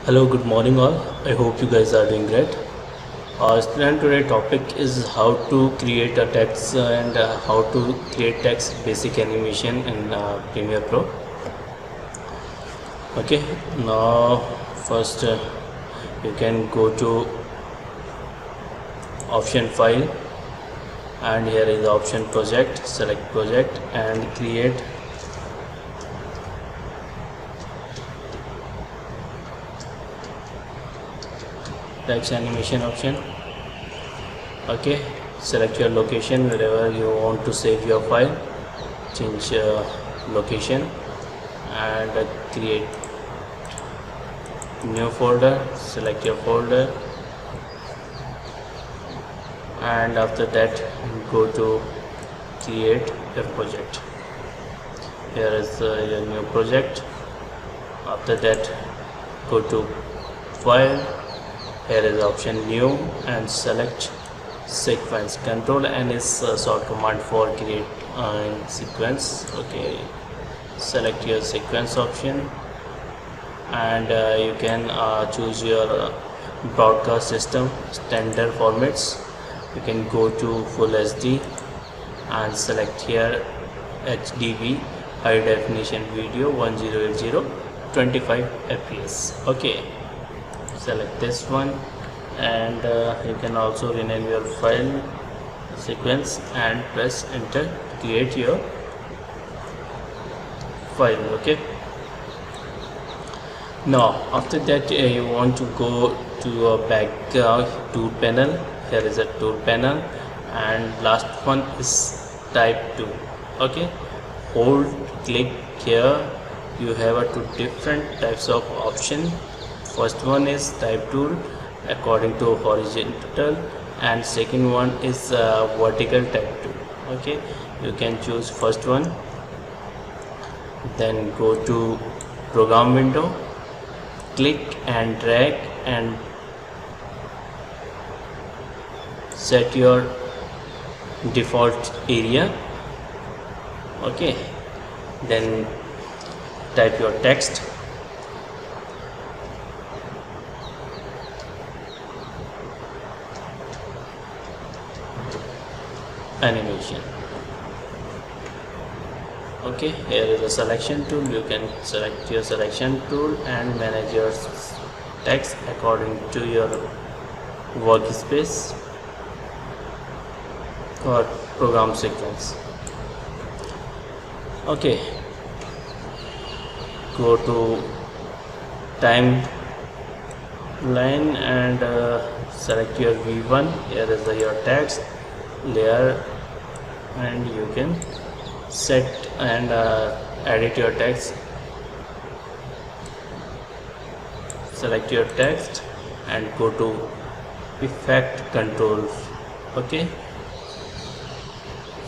Hello, good morning all. I hope you guys are doing great. Student, today topic is how to create a text and how to create text basic animation in Premiere Pro. Okay, now first you can go to option file and here is the option project. Select project and create text animation option. Okay, select your location wherever you want to save your file, change location and create new folder. Select your folder and after that go to create your project. Here is your new project. After that go to file, here is option new and select sequence. Control N is short command for create in sequence. Okay, select your sequence option and you can choose your broadcast system standard formats. You can go to full HD and select here HDV, high definition video 1080 25 fps. Okay, select this one and you can also rename your file sequence and press enter to create your file. Okay, now after that you want to go to your background tool panel. Here is a tool panel and last one is type tool. Okay, hold click here, you have two different types of option. First one is type tool according to horizontal and second one is vertical type tool. Okay, you can choose first one, then go to program window, click and drag and set your default area. Okay, then type your text. Animation. Okay, here is a selection tool. You can select your selection tool and manage your text according to your workspace or program sequence. Okay, go to timeline and select your V1. Here is your text layer and you can set and edit your text. Select your text and go to effect controls. Okay,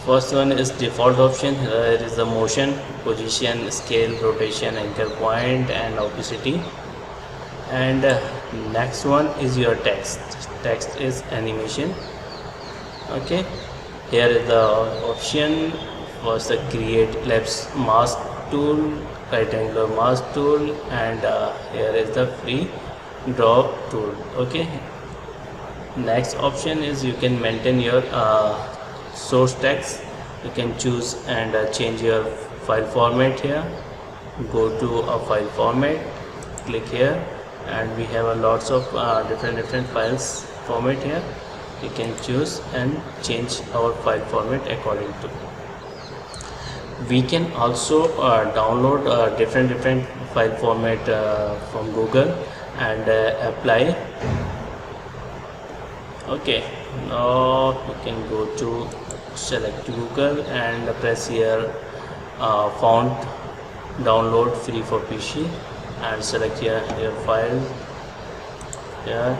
first one is default option. Here is the motion, position, scale, rotation, anchor point and opacity. And next one is your text. Text is animation. Okay, here is the option. First the create ellipse mask tool, rectangular mask tool and here is the free draw tool. Okay, next option is you can maintain your source text. You can choose and change your file format. Here go to a file format, click here and we have a lots of different files format. Here you can choose and change our file format according to. We can also download different file format from Google and apply. Okay, now you can go to select Google and press here font download free for PC and select here your file. Here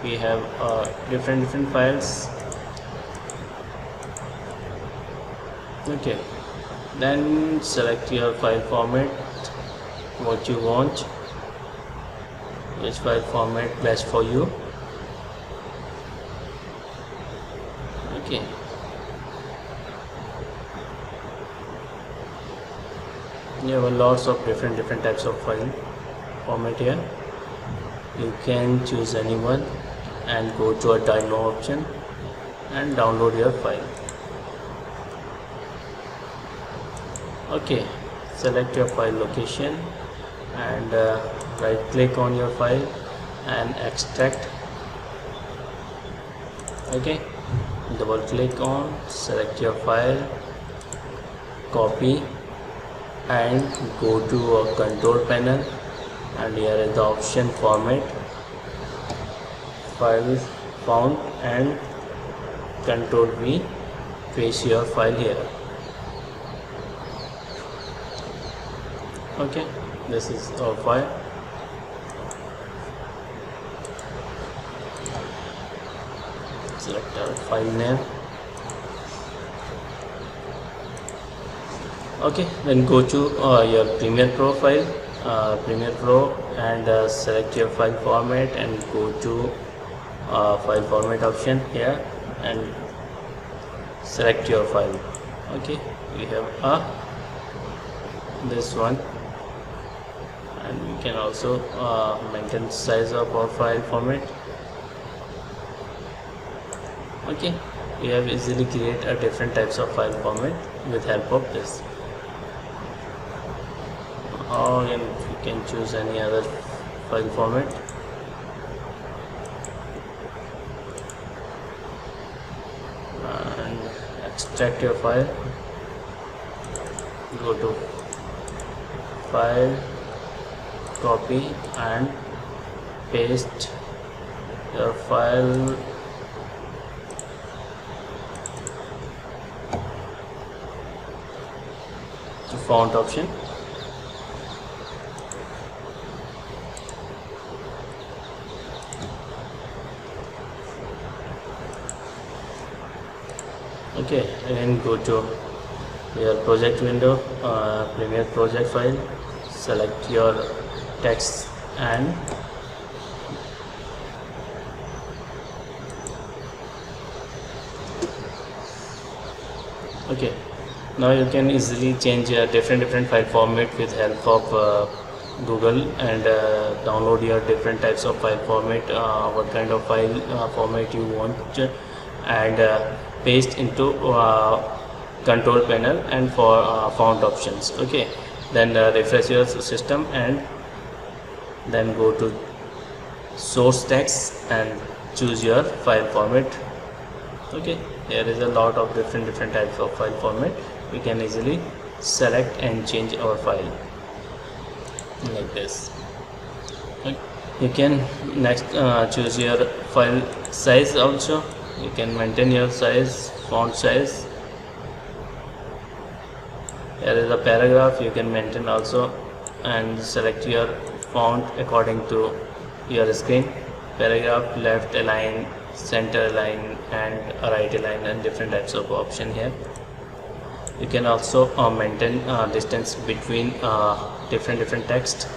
we have different files. Okay, then select your file format what you want, which file format best for you. Okay, you have lots of different types of file format here. You can choose anyone and go to a download option and download your file. Okay, select your file location and right click on your file and extract. Okay, double click on, select your file, copy and go to a control panel, and here is the option format, file found, and control V, paste your file here. Okay, this is our file. Select our file name. Okay, then go to your Premiere Pro file, Premiere Pro, and select your file format and go to file format option here and select your file. Okay, we have this one, and we can also maintain size of our file format. Okay, we have easily create a different types of file format with help of this. Or you can choose any other file format. And extract your file. Go to file, copy and paste your file to font option. Okay, and go to your project window, Premiere project file, select your text and okay, now you can easily change different file format with help of Google, and download your different types of file format, what kind of file format you want, and paste into control panel and for font options. Okay, then refresh your system and then go to source text and choose your file format. Okay, there is a lot of different types of file format. We can easily select and change our file like this. Okay. You can next choose your file size also. You can maintain your size, font size. Here is a paragraph, you can maintain also and select your font according to your screen. Paragraph, left align, center align and right align, and different types of option here. You can also maintain distance between different text.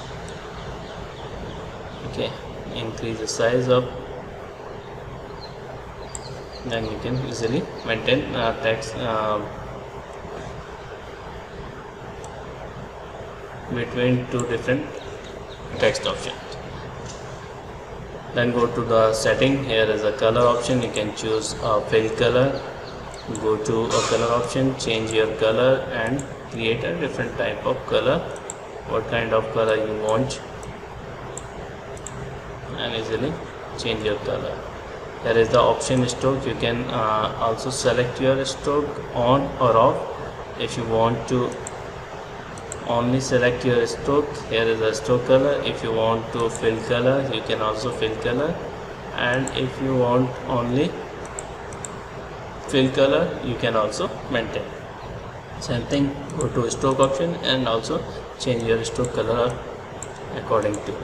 Okay, increase the size of, then you can easily maintain text between two different text options. Then go to the setting. Here is a color option. You can choose a fill color. Go to a color option, change your color and create a different type of color, what kind of color you want, and easily change your color. There is the option stroke. You can also select your stroke on or off. If you want to only select your stroke, here is a stroke color. If you want to fill color, you can also fill color, and if you want only fill color, you can also maintain. Same thing, go to stroke option and also change your stroke color according to.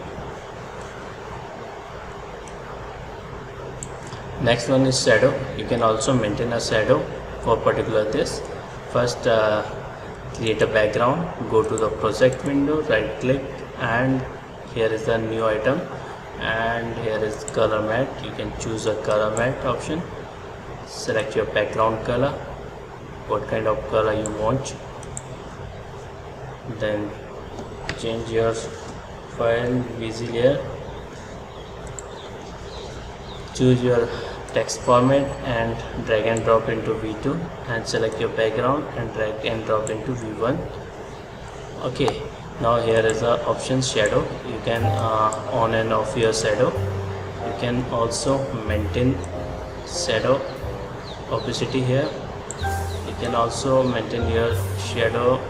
Next one is shadow. You can also maintain a shadow for particular this. First create a background, go to the project window, right click, and here is the new item, and here is color matte. You can choose a color matte option, select your background color, what kind of color you want, then change your file busy layer choose your text format and drag and drop into V2 and select your background and drag and drop into V1. Okay, now here is the option shadow. You can on and off your shadow. You can also maintain shadow opacity here. You can also maintain your shadow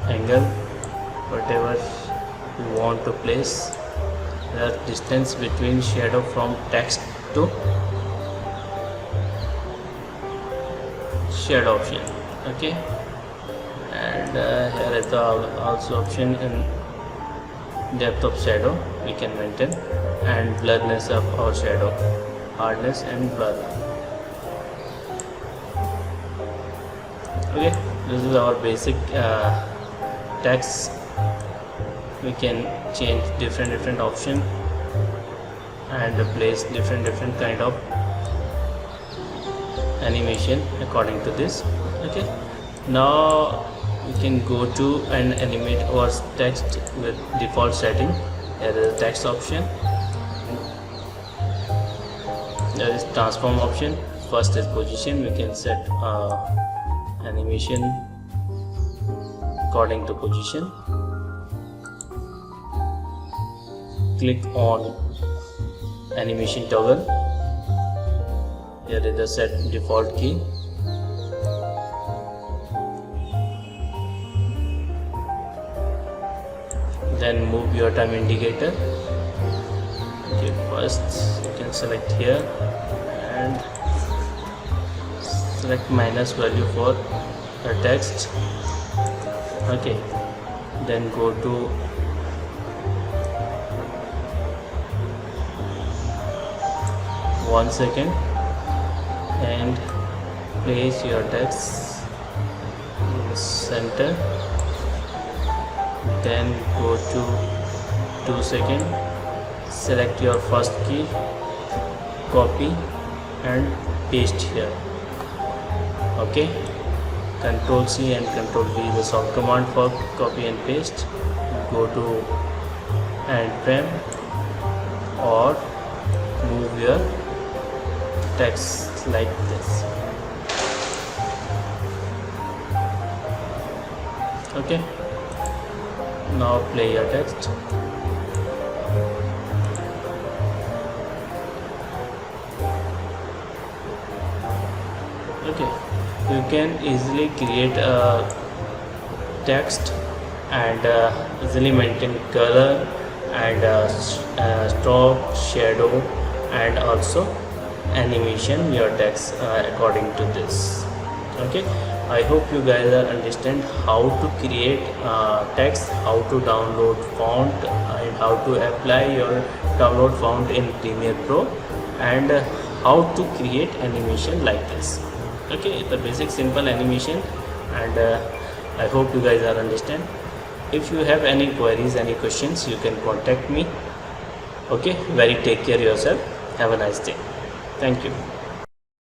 angle, whatever you want to place. The distance between shadow from text to shadow option. Okay, and here is the also option in depth of shadow we can maintain, and blurriness of our shadow, hardness and blur. Okay, this is our basic text. We can change different option and place different kind of animation according to this. Okay, now we can go to and animate our text with default setting. There is text option, there is transform option. First is position. We can set animation according to position. Click on animation toggle. Here is the set default key. Then move your time indicator. Okay, first you can select here and select minus value for the text. Okay, then go to one second and place your text in the center. Then go to 2 seconds, select your first key, copy and paste here. Okay, Ctrl C and Ctrl V is the short command for copy and paste. Go to and frame or move your text like this. Okay, now play your text. Okay, you can easily create a text and easily maintain color and stroke, shadow and also animation your text according to this. Okay, I hope you guys are understand how to create text, how to download font and how to apply your download font in Premiere Pro, and how to create animation like this. Okay, the basic simple animation, and I hope you guys are understand. If you have any queries, any questions, you can contact me. Okay, very take care yourself. Have a nice day. Thank you.